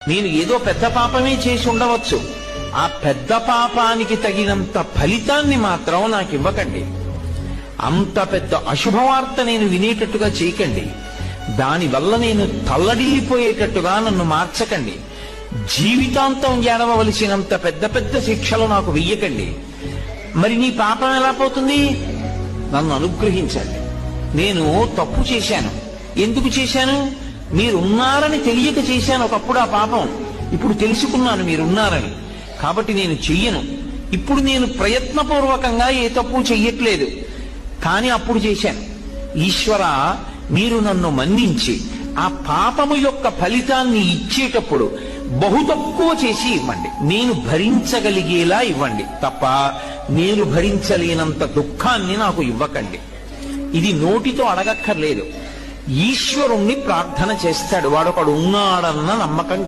నేను ఏదో పెద్ద పాపమే చేసి ఉండవచ్చు, ఆ పెద్ద పాపానికి తగినంత ఫలితాన్ని మాత్రం నాకు ఇవ్వకండి. అంత పెద్ద అశుభవార్త నేను వినేటట్టుగా చేయకండి. దానివల్ల నేను తల్లడిల్లిపోయేటట్టుగా నన్ను మార్చకండి. జీవితాంతం ఏడవలసినంత పెద్ద పెద్ద శిక్షలు నాకు వెయ్యకండి. మరి నీ పాపం ఎలా పోతుంది? నన్ను అనుగ్రహించండి. నేను తప్పు చేశాను. ఎందుకు చేశాను? మీరున్నారని తెలియక చేశాను ఒకప్పుడు ఆ పాపం. ఇప్పుడు తెలుసుకున్నాను మీరున్నారని, కాబట్టి నేను చెయ్యను. ఇప్పుడు నేను ప్రయత్నపూర్వకంగా ఏ తప్పు చెయ్యట్లేదు, కానీ అప్పుడు చేశాను. ఈశ్వర, మీరు నన్ను మన్నించి ఆ పాపము యొక్క ఫలితాన్ని ఇచ్చేటప్పుడు బహు తక్కువ చేసి ఇవ్వండి. నేను భరించగలిగేలా ఇవ్వండి తప్ప నేను భరించలేనంత దుఃఖాన్ని నాకు ఇవ్వకండి. ఇది నోటితో అడగక్కర్లేదు. ఈశ్వరుణ్ణి ప్రార్థన చేస్తాడు. వాడొకడు ఉన్నాడన్న నమ్మకం